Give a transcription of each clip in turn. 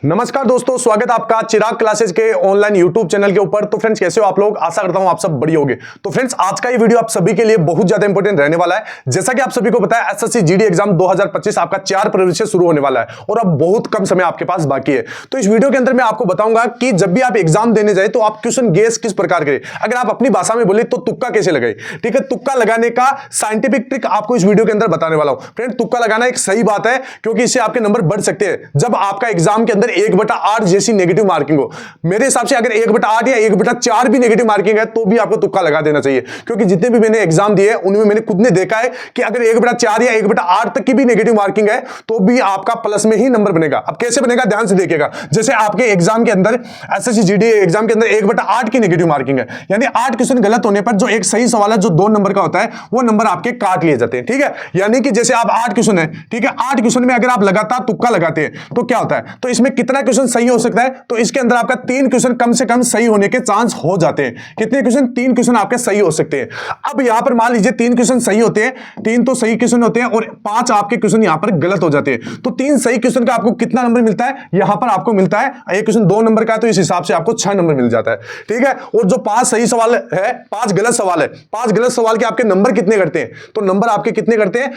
नमस्कार दोस्तों, स्वागत है आपका चिराग क्लासेस के ऑनलाइन यूट्यूब चैनल के ऊपर। तो फ्रेंड्स, कैसे हो आप लोग? आशा करता हूं आप सब बढ़िया होंगे। तो फ्रेंड्स, आज का ये वीडियो आप सभी के लिए बहुत ज्यादा इंपॉर्टेंट रहने वाला है। जैसा कि आप सभी को पता है, एसएससी जीडी एग्जाम 2025 आपका 4 फरवरी से शुरू होने वाला है और अब बहुत कम समय आपके पास बाकी है। तो इस वीडियो के अंदर मैं आपको बताऊंगा कि जब भी आप एग्जाम देने जाए तो आप क्वेश्चन गेस किस प्रकार करें। अगर आप अपनी भाषा में बोले तो तुक्का कैसे लगाए, ठीक है। तुक्का लगाने का साइंटिफिक ट्रिक आपको इस वीडियो के अंदर बताने वाला हूं। फ्रेंड, तुक्का लगाना एक सही बात है क्योंकि इससे आपके नंबर बढ़ सकते हैं जब आपका एग्जाम के अंदर 1/8 जैसी नेगेटिव मार्किंग हो। मेरे हिसाब से अगर 1/8 या 1/4 भी नेगेटिव मार्किंग है तो भी आपको तुक्का लगा देना चाहिए, क्योंकि जितने भी मैंने एग्जाम दिए उनमें मैंने खुद ने देखा है कि अगर 1/4 या 1/8 तक की भी नेगेटिव मार्किंग है तो भी आपका प्लस में ही नंबर बनेगा। अब कैसे बनेगा, ध्यान से देखिएगा। जैसे आपके एग्जाम के अंदर एसएससी जीडी एग्जाम के अंदर 1/8 की नेगेटिव मार्किंग है, यानी 8 क्वेश्चन गलत होने पर जो एक सही सवाल है जो 2 नंबर का होता है वो नंबर आपके काट लिए जाते हैं, ठीक है। यानी कि जैसे आप 8 क्वेश्चन है, ठीक है, 8 क्वेश्चन में अगर आप लगातार तुक्का लगाते हैं तो क्या होता है, तो इसमें कितना क्वेश्चन सही हो सकता है, तो इसके अंदर आपका 3 क्वेश्चन कम से कम सही होने के चांस हो जाते हैं। कितने क्वेश्चन? 3 क्वेश्चन आपके सही हो सकते हैं। अब यहां पर मान लीजिए 3 क्वेश्चन सही होते हैं, 3 तो सही क्वेश्चन होते हैं और 5 आपके क्वेश्चन यहां पर गलत हो जाते हैं। तो 3 सही क्वेश्चन का आपको कितना नंबर मिलता है? यहां पर आपको मिलता है एक क्वेश्चन 2 नंबर का है तो इस हिसाब से आपको 6 नंबर मिल जाता है, ठीक है। और जो 5 सही सवाल है, 5 गलत सवाल है, 5 गलत सवाल के आपके नंबर कितने करते हैं? तो नंबर आपके कितने करते हैं?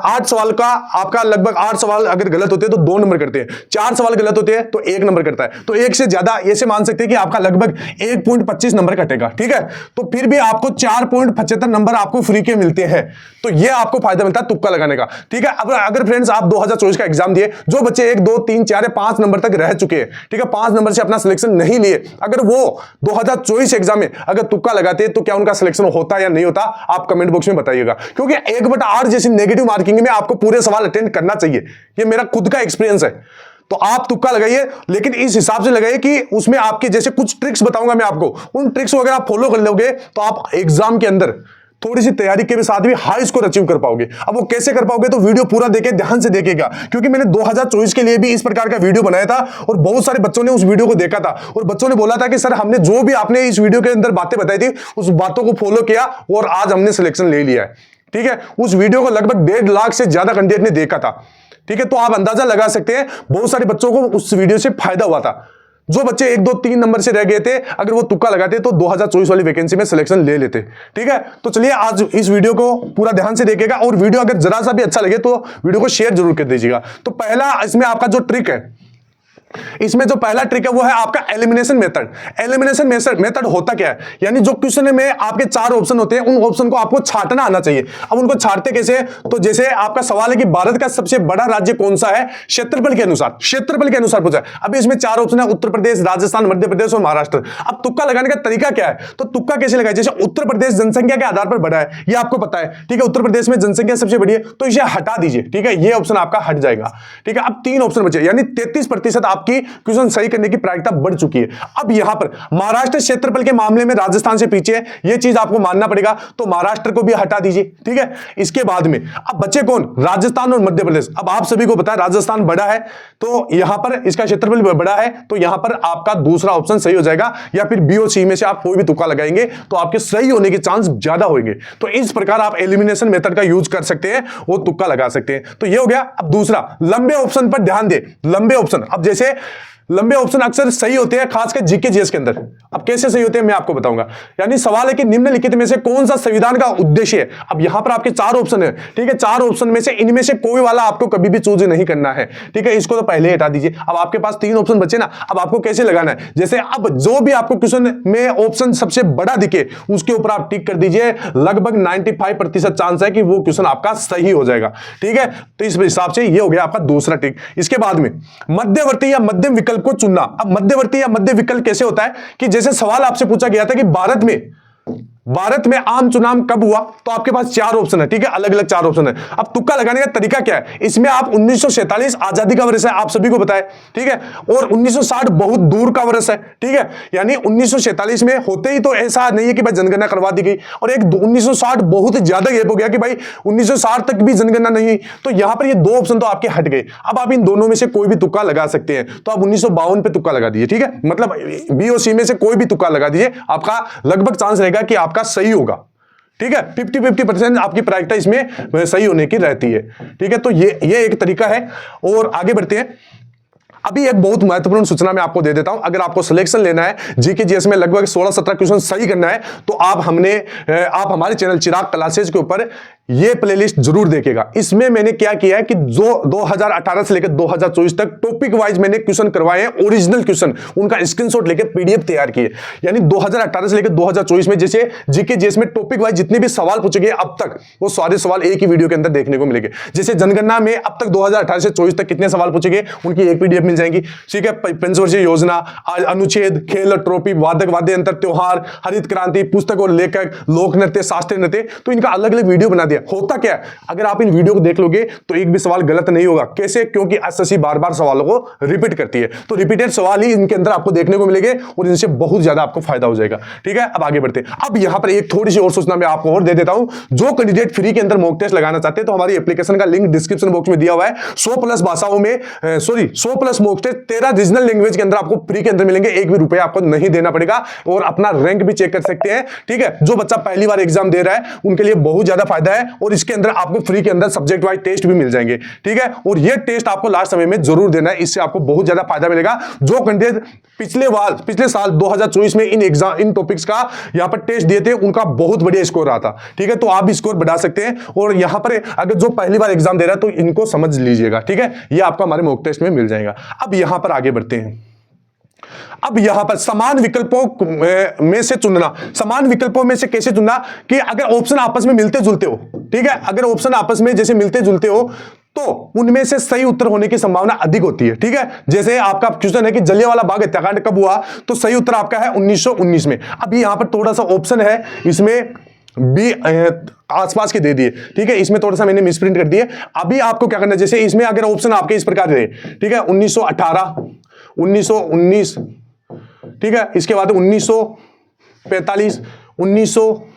8 सवाल का आपका लगभग 8 सवाल अगर गलत होते हैं तो 2 नंबर करते हैं, 4 सवाल गलत होते हैं तो 1 नंबर करता है। तो एक से ज्यादा ऐसे मान सकते हैं कि आपका लगभग 1.25 नंबर कटेगा, ठीक है। तो फिर भी आपको 4.75 नंबर आपको फ्री के मिलते हैं। तो ये आपको फायदा मिलता है तुक्का लगाने का, ठीक है। अगर फ्रेंड्स आप 2024 का एग्जाम दिए, जो बच्चे 1 2 3 4 या 5 नंबर तक रह चुके हैं, ठीक है, 5 नंबर से अपना सिलेक्शन नहीं लिए, अगर वो 2024 एग्जाम में अगर तुक्का लगाते हैं तो क्या उनका सिलेक्शन होता या नहीं होता, आप कमेंट बॉक्स में बताइएगा। क्योंकि 1/8 जैसी नेगेटिव मार्किंग में आपको पूरे सवाल अटेंड करना चाहिए, ये मेरा खुद का एक्सपीरियंस है। तो आप तुक्का लगाइए, लेकिन इस हिसाब से लगाइए कि उसमें आपके जैसे कुछ ट्रिक्स बताऊंगा मैं आपको, उन ट्रिक्स को अगर आप फॉलो कर लोगे तो आप एग्जाम के अंदर थोड़ी सी तैयारी के साथ भी हाई स्कोर अचीव कर पाओगे। अब वो कैसे कर पाओगे, तो वीडियो पूरा देखे, ध्यान से देखिएगा, क्योंकि मैंने 2024 के लिए भी इस प्रकार का वीडियो बनाया था और बहुत सारे बच्चों ने उस वीडियो को देखा था और बच्चों ने बोला था कि सर हमने जो भी आपने इस वीडियो के अंदर बातें बताई थी उस बातों को फॉलो किया और आज हमने सिलेक्शन ले लिया है, ठीक है। उस वीडियो को लगभग 1.5 लाख से ज्यादा कैंडिडेट ने देखा था, ठीक है। तो आप अंदाजा लगा सकते हैं बहुत सारे बच्चों को उस वीडियो से फायदा हुआ था। जो बच्चे 1 2 3 नंबर से रह गए थे, अगर वो तुक्का लगाते तो 2024 वाली वैकेंसी में सिलेक्शन ले लेते, ठीक है। तो चलिए आज इस वीडियो को पूरा ध्यान से देखिएगा और वीडियो अगर जरा सा भी अच्छा लगे तो वीडियो को शेयर जरूर कर दीजिएगा। तो पहला इसमें आपका जो ट्रिक है, इसमें जो पहला ट्रिक है वो है आपका एलिमिनेशन मेथड। एलिमिनेशन मेथड होता क्या है, यानी जो क्वेश्चन में आपके 4 ऑप्शन होते हैं उन ऑप्शन को आपको छांटना आना चाहिए। अब उनको छांटते कैसे, तो जैसे आपका सवाल है कि भारत का सबसे बड़ा राज्य कौन सा है क्षेत्रफल के अनुसार, क्षेत्रफल के अनुसार पूछा है। अभी इसमें 4 ऑप्शन है, उत्तर प्रदेश, राजस्थान, मध्य प्रदेश और महाराष्ट्र। अब तुक्का लगाने का तरीका क्या है, तो तुक्का कैसे लगाए, जैसे उत्तर प्रदेश जनसंख्या के आधार पर बड़ा है, ये आपको पता है, ठीक है। उत्तर प्रदेश में जनसंख्या सबसे बड़ी है तो इसे हटा दीजिए, ठीक है, ये ऑप्शन आपका हट जाएगा, ठीक है। अब 3 ऑप्शन बचे, यानी 33% आपकी क्वेश्चन सही करने की प्रायिकता बढ़ चुकी है। अब यहां पर महाराष्ट्र क्षेत्रफल के मामले में राजस्थान से पीछे है, यह चीज आपको मानना पड़ेगा, तो महाराष्ट्र को भी हटा दीजिए, ठीक है। इसके बाद में अब बचे कौन, राजस्थान और मध्य प्रदेश। अब आप सभी को पता है राजस्थान बड़ा है तो यहां पर इसका क्षेत्रफल बड़ा है, तो यहां पर आपका दूसरा ऑप्शन सही हो जाएगा, या फिर बी और सी में से आप कोई भी तुक्का लगाएंगे तो आपके सही होने के चांस ज्यादा होंगे। तो इस प्रकार आप एलिमिनेशन मेथड का यूज कर सकते हैं, वो तुक्का लगा सकते हैं। तो ये हो गया। अब दूसरा, लंबे ऑप्शन पर ध्यान दे। लंबे ऑप्शन, अब जैसे लंबे ऑप्शन अक्सर सही होते हैं, खासकर जीके जीएस के अंदर। अब कैसे सही होते हैं मैं आपको बताऊंगा। यानी सवाल है कि निम्नलिखित में से कौन सा संविधान का उद्देश्य है। अब यहां पर आपके 4 ऑप्शन है, ठीक है, 4 ऑप्शन में से इनमें से कोई वाला आपको कभी भी चूज नहीं करना है, ठीक है। इसको तो पहले हटा दीजिए। अब आपके पास 3 ऑप्शन बचे ना, अब आपको कैसे लगाना है, जैसे अब जो भी आपको क्वेश्चन में ऑप्शन सबसे बड़ा दिखे उसके ऊपर आप टिक कर दीजिए। लगभग 95% चांस है कि वो क्वेश्चन आपका सही हो जाएगा, ठीक है। तो इस हिसाब से ये हो गया आपका दूसरा टिक। इसके बाद में मध्यवर्ती या मध्यम विकल्प को चुनना। अब मध्यवर्ती या मध्य विकल्प कैसे होता है कि जैसे सवाल आपसे पूछा गया था कि भारत में आम चुनाव कब हुआ, तो आपके पास 4 ऑप्शन है, ठीक है, अलग अलग 4 ऑप्शन है। अब तुक्का लगाने का तरीका क्या है, इसमें आप 1947 आजादी का वर्ष है, आप सभी को पता है, ठीक है, और 1960 बहुत दूर का वर्ष है, ठीक है। यानी 1947 में होते ही तो ऐसा नहीं है कि भाई जनगणना करवा दी गई, और एक 1960 बहुत ज्यादा गैप हो गया कि भाई 1960 तक भी जनगणना नहीं हुई, तो यहां पर ये 2 ऑप्शन तो आपके हट गए। अब आप इन दोनों में से कोई भी तुक्का लगा सकते हैं, तो आप 1952 पे तुक्का लगा दीजिए, ठीक है, मतलब बी और सी में से कोई भी तुक्का लगा दीजिए, आपका लगभग चांस रहेगा कि आपका सही होगा, ठीक है। 50-50% आपकी प्रायिकता इसमें सही होने की रहती है, ठीक है। तो ये एक तरीका है। और आगे बढ़ते हैं। अभी एक बहुत महत्वपूर्ण सूचना मैं आपको दे देता हूं, अगर आपको सिलेक्शन लेना है जीके जीएस में लगभग 16-17 क्वेश्चन सही करना है तो आप हमारे चैनल चिराग क्लासेज के ऊपर ये प्लेलिस्ट जरूर देखेगा। इसमें मैंने क्या किया है कि जो 2018 से लेकर 2024 तक टॉपिक वाइज मैंने क्वेश्चन करवाए हैं, ओरिजिनल क्वेश्चन, उनका स्क्रीनशॉट लेकर पीडीएफ तैयार किए। यानी 2018 से लेकर 2024 में जैसे जीके जीएस में टॉपिक वाइज जितने भी सवाल पूछे गए अब तक, वो सारे सवाल एक ही वीडियो के अंदर देखने को मिलेंगे। जैसे जनगणना में अब तक 2018 से 24 तक कितने सवाल पूछे गए, उनकी एक पीडीएफ मिल जाएगी। ठीक है, पंचवर्षीय योजना, अनुच्छेद, खेल ट्रॉफी, वादक वाद्य यंत्र, त्योहार, हरित क्रांति, पुस्तक और लेखक, लोक नृत्य, शास्त्रीय नृत्य, तो इनका अलग अलग वीडियो बना दिया। होता क्या है, अगर आप इन वीडियो को देख लोगे तो एक भी सवाल गलत नहीं होगा। कैसे? क्योंकि एसएससी बार-बार सवालों को रिपीट करती है, तो रिपीटेड सवाल ही इनके अंदर आपको देखने को मिलेंगे और इनसे बहुत ज्यादा आपको फायदा हो जाएगा। ठीक है, अब आगे बढ़ते हैं। अब यहां पर एक थोड़ी सी और सूचना मैं आपको और दे देता हूं। जो कैंडिडेट फ्री के अंदर मॉक टेस्ट लगाना चाहते हैं तो हमारी एप्लीकेशन का लिंक डिस्क्रिप्शन बॉक्स में दिया हुआ है। 100+ भाषाओं में 100+ मॉक टेस्ट 13 रीजनल लैंग्वेज के अंदर आपको फ्री के अंदर मिलेंगे। एक भी रुपया आपको नहीं देना पड़ेगा और अपना रैंक भी चेक कर सकते हैं। ठीक है, जो बच्चा पहली बार एग्जाम दे रहा है उनके लिए बहुत ज्यादा फायदा है और इसके अंदर आपको फ्री के अंदर सब्जेक्ट वाइज टेस्ट भी मिल जाएंगे। ठीक है, और ये टेस्ट आपको लास्ट समय में जरूर देना है, इससे आपको बहुत ज्यादा फायदा मिलेगा। जो कैंडिडेट पिछले साल 2024 में इन टॉपिक्स का यहां पर टेस्ट दिए थे उनका बहुत बढ़िया स्कोर रहा था। ठीक है, तो आप भी स्कोर बढ़ा सकते हैं और यहां पर अगर जो पहली बार एग्जाम दे रहा है तो इनको समझ लीजिएगा। ठीक है, ये आपका हमारे मॉक टेस्ट में मिल जाएगा। अब यहां पर आगे बढ़ते हैं। अब यहां पर समान विकल्पों में से चुनना, समान विकल्पों में से कैसे चुनना कि अगर ऑप्शन आपस में मिलते जुलते हो। ठीक है, अगर ऑप्शन आपस में जैसे मिलते जुलते हो तो उनमें से सही उत्तर होने की संभावना अधिक होती है। ठीक है, जैसे आपका क्वेश्चन है कि जलियांवाला बाग हत्याकांड कब हुआ, तो सही उत्तर आपका है 1919 में। अभी यहां पर थोड़ा सा ऑप्शन है, इसमें भी आसपास के दे दिए। ठीक है, इसमें थोड़ा सा मैंने मिसप्रिंट कर दिए। अभी आपको क्या करना है, जैसे इसमें अगर ऑप्शन आपके इस प्रकार रहे, ठीक है, 1918, 1919, ठीक है, इसके बाद 1945, 1952,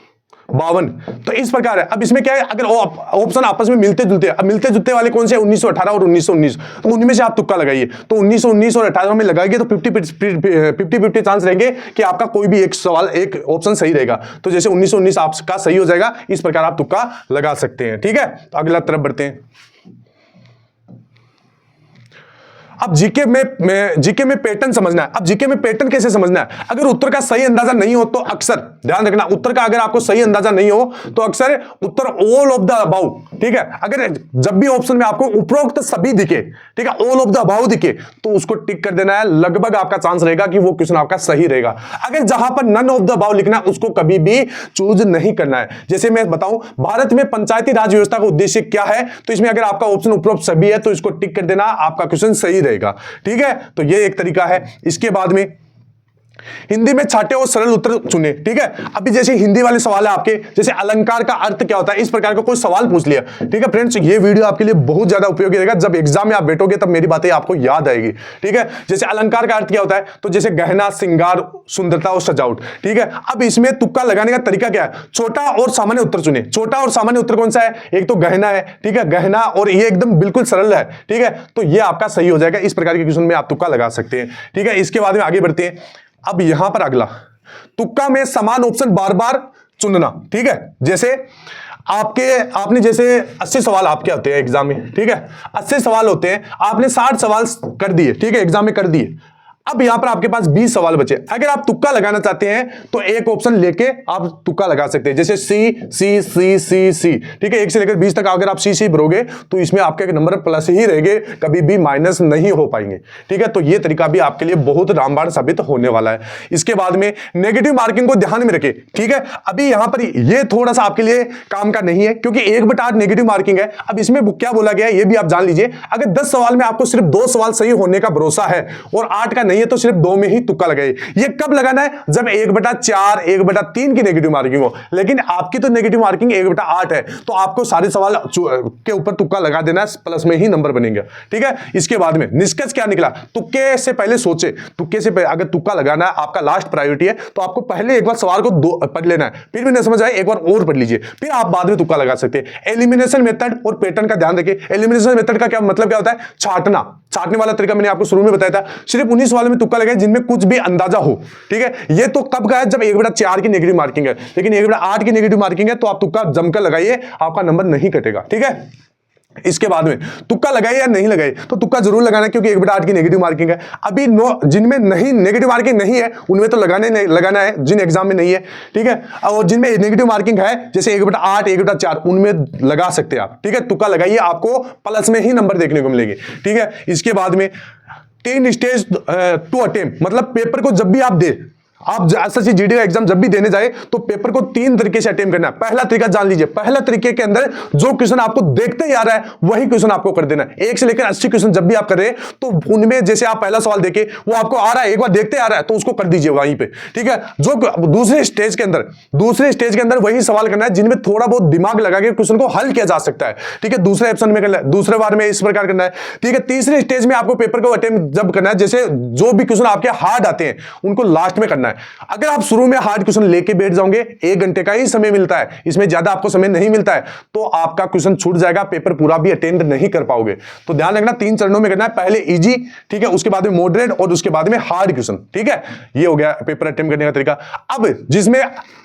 तो इस प्रकार है। अब इसमें क्या है, अगर ऑप्शन आपस में मिलते जुलते हैं, अब मिलते जुलते वाले कौन से, 1918 और 1919, तो उनमें से आप तुक्का लगाइए। तो 1919 और 18 में लगाएंगे तो 50-50 चांस रहेंगे कि आपका कोई भी एक सवाल, एक ऑप्शन सही रहेगा। तो जैसे 1919 आपका सही हो जाएगा, इस प्रकार आप तुक्का लगा सकते हैं। ठीक है, तो अगला तरफ बढ़ते हैं। अब जीके में पैटर्न समझना है। अब जीके में पैटर्न कैसे समझना है, अगर उत्तर का सही अंदाजा नहीं हो तो अक्सर ध्यान रखना, उत्तर का अगर आपको सही अंदाजा नहीं हो तो अक्सर उत्तर ऑल ऑफ द अबाउ। ठीक है, अगर जब भी ऑप्शन में आपको उपरोक्त सभी दिखे, ठीक है, ऑल ऑफ द अबाउ दिखे, तो उसको टिक कर देना है। लगभग आपका चांस रहेगा कि वो क्वेश्चन आपका सही रहेगा। अगर जहां पर नन ऑफ द अबाउ लिखना, उसको कभी भी चूज नहीं करना है। जैसे मैं बताऊं, भारत में पंचायती राज व्यवस्था का उद्देश्य क्या है, तो इसमें अगर आपका ऑप्शन उपरोक्त सभी है तो इसको टिक कर देना, आपका क्वेश्चन सही रहेगा। ठीक है, तो ये एक तरीका है। इसके बाद में हिंदी में छाटे और सरल उत्तर चुने। ठीक है, अभी जैसे हिंदी वाले सवाल है आपके, जैसे अलंकार का अर्थ क्या होता है, इस प्रकार का कोई सवाल पूछ लिया। ठीक है फ्रेंड्स, ये वीडियो आपके लिए बहुत ज्यादा उपयोगी रहेगा। जब एग्जाम में आप बैठोगे तब मेरी बातें आपको याद आएगी। ठीक है, जैसे अलंकार का अर्थ क्या होता है, तो जैसे गहना, श्रृंगार, सुंदरता और सजावट। ठीक है, अब इसमें तुक्का लगाने का तरीका क्या है, छोटा और सामान्य उत्तर चुने। छोटा और सामान्य उत्तर कौन सा है, एक तो गहना है। ठीक है, गहना, और ये एकदम बिल्कुल सरल है। ठीक है, तो ये आपका सही हो जाएगा। इस प्रकार के क्वेश्चन में आप तुक्का लगा सकते हैं। ठीक है, इसके बाद में आगे बढ़ते हैं। अब यहां पर अगला, तुक्का में समान ऑप्शन बार बार चुनना। ठीक है, जैसे आपने जैसे 80 सवाल आपके होते हैं एग्जाम में। ठीक है, 80 सवाल होते हैं, आपने 60 सवाल कर दिए। ठीक है, एग्जाम में कर दिए। अब यहां पर आपके पास 20 सवाल बचे। अगर आप तुक्का लगाना चाहते हैं तो एक ऑप्शन लेके आप तुक्का लगा सकते हैं, जैसे सी सी सी सी सी। ठीक है, 1 से लेकर 20 तक अगर आप सी सी भरोगे तो इसमें आपके नंबर प्लस ही रहेंगे, कभी भी माइनस नहीं हो पाएंगे। ठीक है, तो ये तरीका भी आपके लिए बहुत रामबाण साबित होने वाला है। इसके बाद में नेगेटिव मार्किंग को ध्यान में रखें। ठीक है, अभी यहां पर ये थोड़ा सा आपके लिए काम का नहीं है, क्योंकि 1/8 नेगेटिव मार्किंग है। अब इसमें क्या बोला गया है ये भी आप जान लीजिए। अगर 10 सवाल में आपको सिर्फ 2 सवाल सही होने का भरोसा है और 8 का नहीं है तो सिर्फ 2 में ही तुक्का लगाइए। ये कब लगाना है, जब 1/4, 1/3 की नेगेटिव मार्किंग हो। लेकिन आपकी तो नेगेटिव मार्किंग 1/8 है, तो आपको सारे सवाल के ऊपर तुक्का लगा देना है, प्लस में ही नंबर बनेंगे। ठीक है, इसके बाद में निष्कर्ष क्या निकला, तुक्के से पहले सोचे। तुक्के से पहले अगर तुक्का लगाना है, आपका लास्ट प्रायोरिटी है, तो आपको पहले एक बार सवाल को पढ़ लेना है, फिर भी नहीं समझ आए एक बार और पढ़ लीजिए, फिर आप बाद में तुक्का लगा सकते हैं। एलिमिनेशन मेथड और पैटर्न का ध्यान रखिए। एलिमिनेशन मेथड का क्या मतलब, क्या होता है, छाटने वाला तरीका मैंने आपको शुरू में बताया था। सिर्फ 19 सवालों में तुक्का लगाए जिनमें कुछ भी अंदाजा हो। ठीक है, ये तो कब का है, जब 1/4 की नेगेटिव मार्किंग है। लेकिन 1/8 की नेगेटिव मार्किंग है तो आप तुक्का जमकर लगाइए, आपका नंबर नहीं कटेगा। ठीक है, इसके बाद में तुक्का लगाए या नहीं लगाए, तो तुक्का जरूर लगाना क्योंकि 1/8 की नेगेटिव मार्किंग है। अभी जिनमें नहीं नेगेटिव मार्किंग नहीं है उनमें तो लगाना है, जिन एग्जाम में नहीं है, ठीक है। और जिनमें नेगेटिव मार्किंग है जैसे 1/8 1/4 उनमें लगा सकते हैं आप, ठीक है। तुक्का लगाइए, आपको प्लस में ही नंबर देखने को मिलेंगे, ठीक है। इसके बाद में 3 स्टेज टू अटेम्प्ट, मतलब पेपर को जब भी आप दे, आप एसएससी जीडी का एग्जाम जब भी देने जाए तो पेपर को 3 तरीके से अटेम्प्ट करना है। पहला तरीका जान लीजिए, पहला तरीके के अंदर जो क्वेश्चन आपको देखते ही आ रहा है वही क्वेश्चन आपको कर देना है। 1 से लेकर 80 क्वेश्चन जब भी आप कर रहे हैं तो उनमें जैसे आप पहला सवाल देखे वो आपको आ रहा है, एक बार देखते आ रहा है तो उसको कर दीजिए वहीं पे, ठीक है। जो दूसरे स्टेज के अंदर वही सवाल करना है जिनमें थोड़ा बहुत दिमाग लगा के क्वेश्चन को हल किया जा सकता है, ठीक है। दूसरे ऑप्शन में करना है, दूसरे बार में इस प्रकार करना है, ठीक है। तीसरे स्टेज में आपको पेपर को अटेम्प्ट जब करना है, जैसे जो भी क्वेश्चन आपके हार्ड आते हैं उनको लास्ट में करना है। अगर आप शुरू में हार्ड क्वेश्चन लेके बैठ जाओगे, 1 घंटे का ही समय मिलता है, इसमें ज्यादा आपको समय नहीं मिलता है, तो आपका क्वेश्चन छूट जाएगा, पेपर पूरा भी अटेंड नहीं कर पाओगे। तो ध्यान रखना 3 चरणों में करना है, पहले इजी, ठीक है, उसके बाद में मॉडरेट और उसके बाद में हार्ड क्वेश्चन, ठीक है। ये हो गया पेपर अटेम्प्ट करने का तरीका। अब जिसमें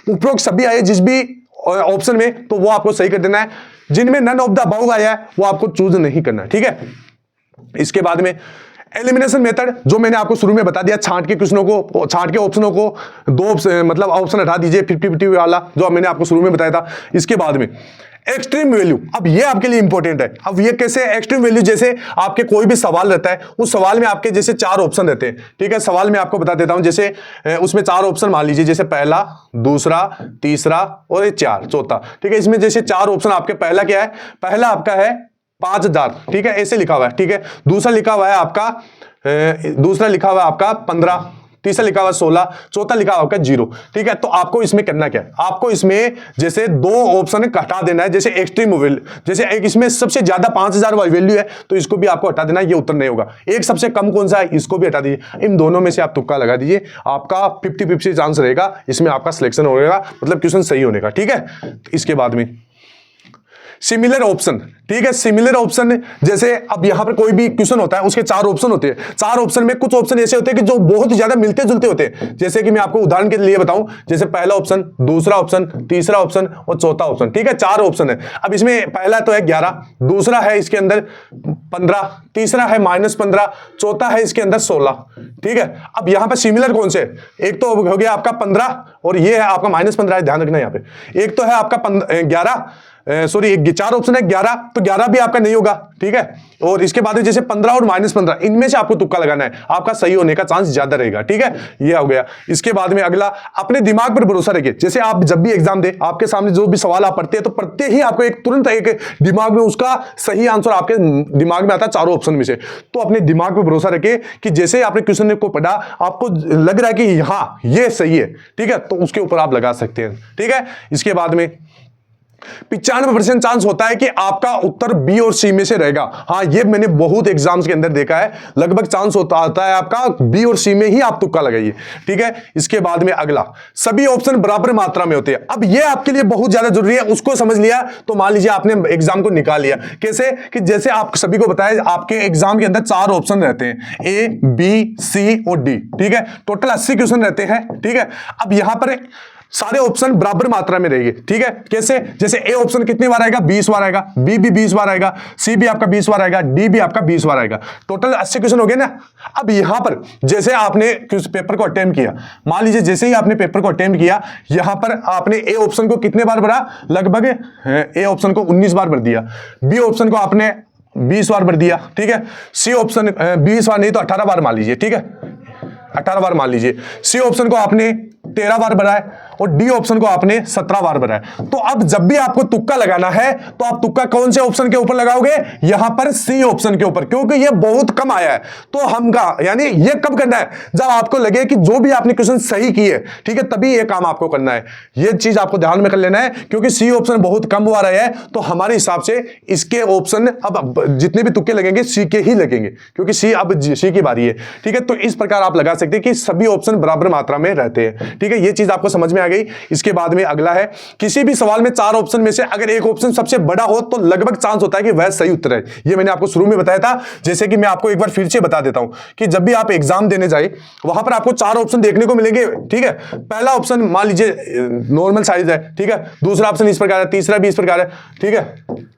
उपरोक्त सभी आए जिस भी ऑप्शन में, तो वो आपको सही कर देना है। जिनमें नन ऑफ द अबव आया है वो आपको चूज नहीं करना है, ठीक है। इसके बाद में एलिमिनेशन मेथड, जो मैंने आपको शुरू में बता दिया, छांट के क्वेश्चनों को, छांट के ऑप्शनों को 2 मतलब ऑप्शन हटा दीजिए 50-50 वाला जो मैंने आपको शुरू में बताया था। इसके बाद में एक्सट्रीम वैल्यू, अब ये आपके लिए इंपॉर्टेंट है। अब ये कैसे एक्सट्रीम वैल्यू, जैसे आपके कोई भी सवाल रहता है, उस सवाल में आपके जैसे 4 ऑप्शन रहते हैं, ठीक है। सवाल में आपको बता देता हूं, जैसे उसमें 4 ऑप्शन मान लीजिए, जैसे पहला, दूसरा, तीसरा और 4 चौथा, ठीक है। इसमें जैसे 4 ऑप्शन आपके, पहला क्या है, पहला आपका है 5000, ठीक है, ऐसे लिखा हुआ है, ठीक है। दूसरा लिखा हुआ है आपका 15, तीसरा लिखा हुआ है 16, चौथा लिखा हुआ है 0, ठीक है। तो आपको इसमें करना क्या है, आपको इसमें जैसे 2 ऑप्शन हटा देना है, जैसे एक्सट्रीम वैल्यू, जैसे एक इसमें सबसे ज्यादा 5000 वैल्यू है तो इसको भी आपको हटा देना है, ये उत्तर नहीं होगा। एक सबसे कम कौन सा है, इसको भी हटा दीजिए। इन दोनों में से आप तुक्का लगा दीजिए, आपका 50-50 चांस रहेगा, इसमें आपका सिलेक्शन होगा, मतलब क्वेश्चन सही होने का, ठीक है। इसके बाद में सिमिलर ऑप्शन, ठीक है। सिमिलर ऑप्शन, जैसे अब यहां पर कोई भी क्वेश्चन होता है उसके 4 ऑप्शन होते हैं, 4 ऑप्शन में कुछ ऑप्शन ऐसे होते हैं कि जो बहुत ज्यादा मिलते जुलते होते हैं। जैसे कि मैं आपको उदाहरण के लिए बताऊं, जैसे पहला ऑप्शन, दूसरा ऑप्शन, तीसरा ऑप्शन और चौथा ऑप्शन, ठीक है। 4 ऑप्शन है। अब इसमें पहला तो है 11, दूसरा है इसके अंदर 15, तीसरा है -15, चौथा है इसके अंदर 16, ठीक है। अब यहां पर सिमिलर कौन से, एक तो हो गया आपका 15 और ये है आपका -15 है, ध्यान रखना यहां पे। एक तो है आपका 11, सॉरी 4 ऑप्शन है 11, तो 11 भी आपका नहीं होगा, ठीक है। और इसके बाद जैसे 15 और -15, इनमें से आपको तुक्का लगाना है, आपका सही होने का चांस ज्यादा रहेगा, ठीक है। ये हो गया। इसके बाद में अगला, अपने दिमाग पर भरोसा रखिए। जैसे आप जब भी एग्जाम दे, आपके सामने जो भी सवाल आप पढ़ते हैं तो पढ़ते ही आपको एक तुरंत एक दिमाग में उसका सही आंसर आपके दिमाग में आता है 4 ऑप्शन में से। तो अपने दिमाग पर भरोसा रखिए कि जैसे आपने क्वेश्चन को पढ़ा, आपको लग रहा है कि हाँ ये सही है, ठीक है, तो उसके ऊपर आप लगा सकते हैं, ठीक है। इसके बाद में 95% चांस होता है कि आपका उत्तर बी और सी में से रहेगा। हाँ, ये मैंने बहुत एग्जाम्स के अंदर देखा है, लगभग चांस होता है आपका बी और सी में ही आप तुक्का लगाइए, ठीक है। इसके बाद में अगला, सभी ऑप्शन बराबर मात्रा में होते हैं। अब ये आपके लिए बहुत ज्यादा जरूरी है, उसको समझ लिया तो मान लीजिए आपने एग्जाम को निकाल लिया। कैसे कि जैसे आप सभी को बताया, आपके एग्जाम के अंदर 4 ऑप्शन रहते हैं, ए, बी, सी और डी, ठीक है। टोटल 80 क्वेश्चन रहते हैं, ठीक है। अब यहां पर सारे ऑप्शन बराबर मात्रा में रहेंगे, ठीक है। कैसे, जैसे ए ऑप्शन कितनी बार आएगा, 20 बार आएगा, बी भी 20 बार आएगा, सी भी आपका 20 बार आएगा, डी भी आपका 20 बार आएगा, टोटल 80 क्वेश्चन हो गए ना। अब यहां पर जैसे आपने पेपर को अटेम्प्ट किया, मान लीजिए जैसे ही आपने पेपर को अटेम्प्ट किया, यहां पर आपने ए ऑप्शन को कितने बार भरा, लगभग ए ऑप्शन को 19 बार भर दिया, बी ऑप्शन को आपने 20 बार भर दिया, ठीक है। सी ऑप्शन 20 बार नहीं तो 18 बार मान लीजिए, ठीक है, 18 बार मान लीजिए। सी ऑप्शन को आपने 13 बार भरा है और डी ऑप्शन को आपने 17 बार भरा है। तो अब जब भी आपको तुक्का लगाना है तो आप तुक्का कौन से ऑप्शन के ऊपर लगाओगे, यहां पर सी ऑप्शन के ऊपर, क्योंकि ये बहुत कम आया है। तो हमका यानी ये कब करना है, जब आपको लगे कि जो भी आपने क्वेश्चन सही किए, ठीक है, तभी ये काम आपको करना है। ये चीज आपको ध्यान में कर लेना है, क्योंकि सी ऑप्शन बहुत कम आ रहा है, तो हमारे हिसाब से इसके ऑप्शन अब जितने भी तुक्के लगेंगे सी के ही लगेंगे, क्योंकि सी अब सी की बारी है, ठीक है। तो इस प्रकार आप लगा सकते हैं कि सभी ऑप्शन बराबर मात्रा में रहते हैं, ठीक है। ये चीज आपको समझ में आ गई। इसके बाद में अगला है, किसी भी सवाल में 4 ऑप्शन में से अगर एक ऑप्शन सबसे बड़ा हो तो लगभग चांस होता है कि वह सही उत्तर है। ये मैंने आपको शुरू में बताया था। जैसे कि मैं आपको एक बार फिर से बता देता हूं कि जब भी आप एग्जाम देने जाए, वहां पर आपको 4 ऑप्शन देखने को मिलेंगे, ठीक है। पहला ऑप्शन मान लीजिए नॉर्मल साइज है, ठीक है, दूसरा ऑप्शन इस प्रकार है, तीसरा भी इस प्रकार है, ठीक है।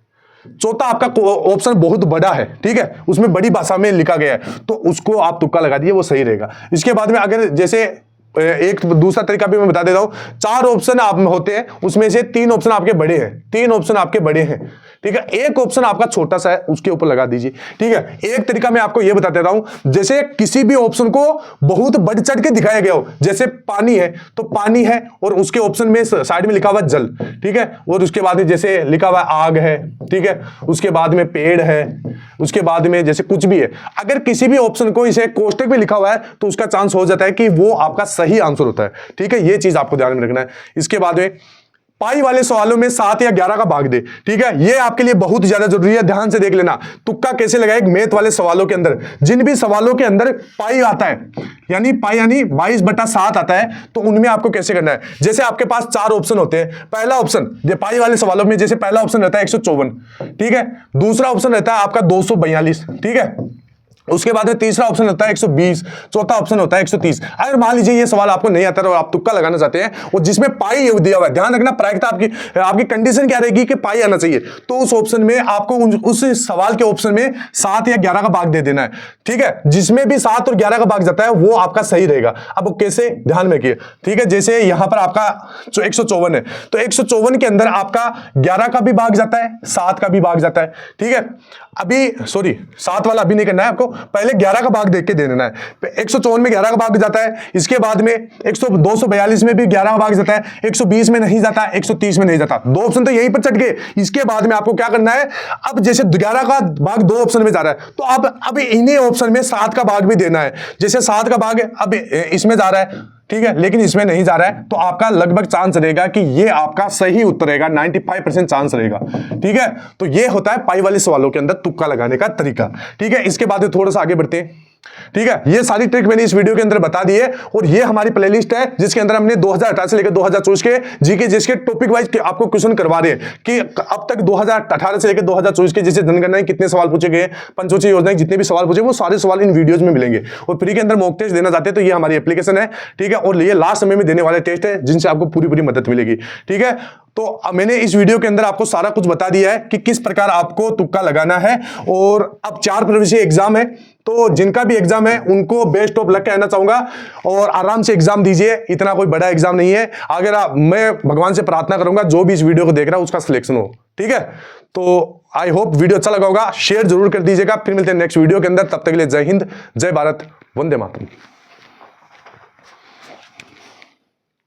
चौथा आपका ऑप्शन बहुत बड़ा है, ठीक है, उसमें बड़ी भाषा में लिखा गया है, तो उसको आप तुक्का लगा दीजिए, वो सही रहेगा। इसके बाद में अगर जैसे एक दूसरा तरीका भी मैं बता देता हूं, 4 ऑप्शन आप में होते हैं, उसमें से 3 ऑप्शन आपके बड़े हैं, 3 ऑप्शन आपके बड़े हैं, ठीक है, एक ऑप्शन आपका छोटा सा है, उसके ऊपर लगा दीजिए, ठीक है। एक तरीका मैं आपको यह बता देता हूं, जैसे किसी भी ऑप्शन को बहुत बढ़ चढ़ के दिखाया गया हो, जैसे पानी है तो पानी है और उसके ऑप्शन में साइड में लिखा हुआ जल, ठीक है, और उसके बाद में जैसे लिखा हुआ आग है, ठीक है, उसके बाद में पेड़ है, उसके बाद में जैसे कुछ भी है, अगर किसी भी ऑप्शन को इसे कोष्टक में लिखा हुआ है तो उसका चांस हो जाता है कि वो आपका सही आंसर होता है, ठीक है, ये चीज आपको ध्यान में रखना है। इसके बाद में पाई वाले सवालों में 7 या 11 का भाग दे, ठीक है, ये आपके लिए बहुत ज्यादा जरूरी है, ध्यान से देख लेना। तुक्का कैसे लगाए मैथ वाले सवालों के अंदर, जिन भी सवालों के अंदर पाई आता है, यानी पाई यानी 22/7 आता है, तो उनमें आपको कैसे करना है। जैसे आपके पास 4 ऑप्शन होते हैं, पहला ऑप्शन पाई वाले सवालों में जैसे पहला ऑप्शन रहता है 154, ठीक है, दूसरा ऑप्शन रहता है आपका 242, ठीक है, उसके बाद में तीसरा ऑप्शन होता है 120, चौथा ऑप्शन होता है 130। अगर मान लीजिए ये सवाल आपको नहीं आता और आप तुक्का लगाना चाहते हैं और जिसमें पाई दिया हुआ है, ध्यान रखना प्रायिकता आपकी कंडीशन क्या रहेगी कि पाई आना चाहिए, तो उस ऑप्शन में आपको उस सवाल के ऑप्शन में 7 या 11 का भाग दे देना है, ठीक है, जिसमें भी 7 और 11 का भाग जाता है वो आपका सही रहेगा। अब कैसे, ध्यान में रखिए, ठीक है, जैसे यहां पर आपका 154 है तो 154 के अंदर आपका 11 का भी भाग जाता है, 7 का भी भाग जाता है, ठीक है, अभी सॉरी 7 वाला अभी नहीं करना है आपको, पहले 11 का भाग देख के दे देना है। 154 में 11 का भाग जाता है, इसके बाद में 242 में भी 11 का भाग जाता है, 120 में नहीं जाता, 130 में नहीं जाता, 2 ऑप्शन तो यहीं पर चढ़ गए। इसके बाद में आपको क्या करना है, अब जैसे 11 का भाग 2 ऑप्शन में जा रहा है तो अब इन्हीं ऑप्शन में 7 का भाग भी देना है। जैसे 7 का भाग अब इसमें जा रहा है, ठीक है, लेकिन इसमें नहीं जा रहा है, तो आपका लगभग चांस रहेगा कि ये आपका सही उत्तर रहेगा, 95% चांस रहेगा, ठीक है। तो ये होता है पाई वाले सवालों के अंदर तुक्का लगाने का तरीका, ठीक है। इसके बाद थोड़ा सा आगे बढ़ते हैं, ठीक है, ये सारी ट्रिक मैंने इस वीडियो के अंदर बता दी है और ये हमारी प्लेलिस्ट है जिसके अंदर हमने 2018 से लेकर 2024 के जीके जिसके टॉपिक वाइज आपको क्वेश्चन करवा रहे हैं कि अब तक 2018 से लेकर 2024 के जैसे जनगणना कितने सवाल पूछे गए, पंचवटी योजना जितने भी सवाल पूछे वो सारे सवाल इन वीडियोज में मिलेंगे। और फ्री के अंदर मॉक टेस्ट देना चाहते हैं तो ये हमारी एप्लीकेशन है, ठीक है, और ये लास्ट समय में देने वाले टेस्ट है जिनसे आपको पूरी मदद मिलेगी, ठीक है। तो मैंने इस वीडियो के अंदर आपको सारा कुछ बता दिया है कि किस प्रकार आपको तुक्का लगाना है। और अब 4 फरवरी से एग्जाम है, तो जिनका भी एग्जाम है उनको बेस्ट ऑफ लक कहना चाहूंगा और आराम से एग्जाम दीजिए, इतना कोई बड़ा एग्जाम नहीं है। अगर मैं भगवान से प्रार्थना करूंगा जो भी इस वीडियो को देख रहा है उसका सिलेक्शन हो, ठीक है। तो आई होप वीडियो अच्छा लगा होगा, शेयर जरूर कर दीजिएगा। फिर मिलते हैं नेक्स्ट वीडियो के अंदर, तब तक के लिए जय हिंद, जय भारत, वंदे मातरम।